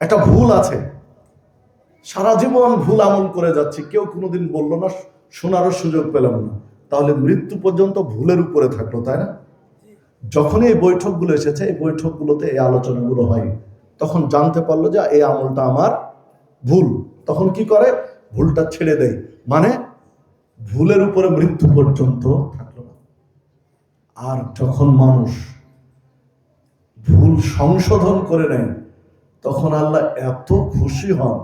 একটা ভুল আছে, সারা জীবন ভুল আমল করে যাচ্ছি, কেউ কোনোদিন বললো না, শোনারও সুযোগ পেলাম না, তাহলে মৃত্যু পর্যন্ত ভুলের উপরে থাকলো, তাই না? যখনই এই বৈঠকগুলো এসেছে, এই বৈঠকগুলোতে এই আলোচনাগুলো হয়, তখন জানতে পারলো যে এই আমলটা আমার ভুল, তখন কি করে? ভুলটা ছেড়ে দেয়, মানে ভুলের উপরে মৃত্যু পর্যন্ত থাকলো না। আর যখন মানুষ ভুল সংশোধন করে নেয়, তখন আল্লাহ এত খুশি হন।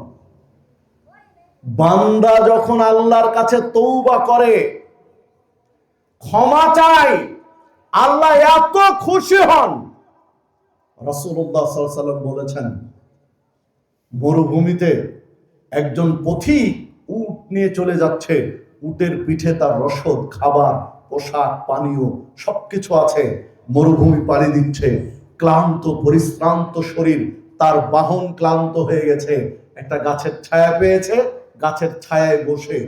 বান্দা যখন আল্লাহর কাছে তওবা করে, ক্ষমা চায়, আল্লাহ এত খুশি হন। রাসূলুল্লাহ সাল্লাল্লাহু আলাইহি ওয়াসাল্লাম বলেছেন, মরুভূমিতে একজন পথিক উট নিয়ে চলে যাচ্ছে, উটের পিঠে তার রসদ, খাবার, পোশাক, পানীয় সবকিছু আছে, মরুভূমি পাড়ি দিচ্ছে, ক্লান্ত পরিশ্রান্ত শরীর, তার বাহন ক্লান্ত হয়ে গেছে, একটা গাছের ছায়া পেয়েছে, গাছের ছায়ায় বসে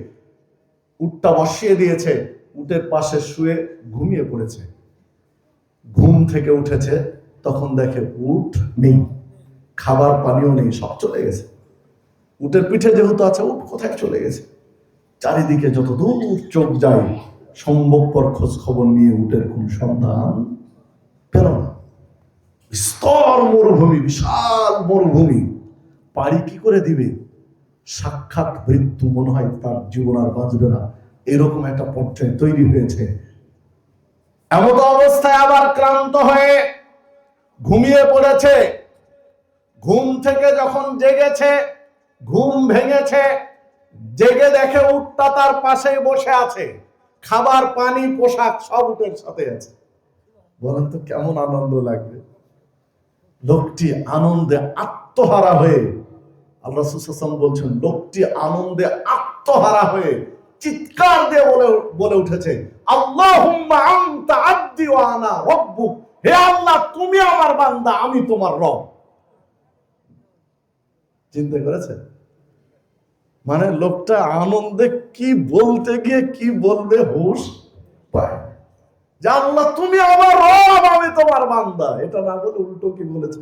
উটটা বসিয়ে দিয়েছে, উটের পাশে শুয়ে ঘুমিয়ে পড়েছে। ঘুম থেকে উঠেছে, তখন দেখে উট নেই, খাবার পানিও নেই, সব চলে গেছে। উটের পিঠে যেহেতু আছে, উট কোথায় চলে গেছে? চারিদিকে যত দূর চোখ যায়, সম্ভবপর খোঁজ খবর নিয়ে উটের কোন সন্ধান পেল না। স্তর মরুভূমি, বিশাল মরুভূমি, পাড়ি কি করে দিবে? সাক্ষাৎ মৃত্যু, মনে হয় তার জীবন আর বাঁচবে না, এরকম একটা পর্যায়ে তৈরি হয়েছে। এমন অবস্থায় আবার ক্লান্ত হয়ে ঘুমিয়ে পড়েছে। ঘুম থেকে যখন জেগেছে, ঘুম ভেঙেছে, জেগে দেখে উটটা তার পাশে বসে আছে, খাবার, পানি, পোশাক সব উটের সাথে আছে। বলেন তো কেমন আনন্দ লাগবে? লোকটি আনন্দে আত্মহারা হয়ে, আল্লাহ রাসূল সাল্লাল্লাহু আলাইহি ওয়াসাল্লাম বলছেন, লোকটি আনন্দে আত্মহারা হয়ে চিৎকার দিয়ে বলে উঠেছে, আল্লাহুম্মা আনতা আবদি ওয়া আনা রাব্বুক, হে আল্লাহ তুমি আমার বান্দা, আমি তোমার রব। চিন্তা করেছে? মানে লোকটা আনন্দে কি বলতে গিয়ে কি বলবে হুঁশ পায়, যে আল্লাহ তুমি আমার রব, আমি তোমার বান্দা। এটা না বলে উল্টো কি বলেছে,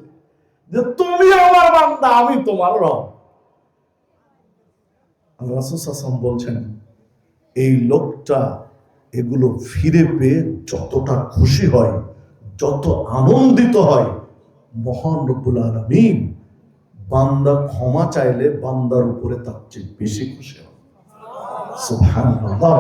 যে তুমি আমার বান্দা, আমি তোমার রব। রাসূল সাল্লাল্লাহু আলাইহি ওয়াসাল্লাম বলছেন, এই লোকটা এগুলো ফিরে পেয়ে যতটা খুশি হয়, যত আনন্দিত হয়, মহান রব্বুল আলামিন বান্দা ক্ষমা চাইলে বান্দার উপরে তার চেয়ে বেশি খুশি হয়। সুবহানাল্লাহ।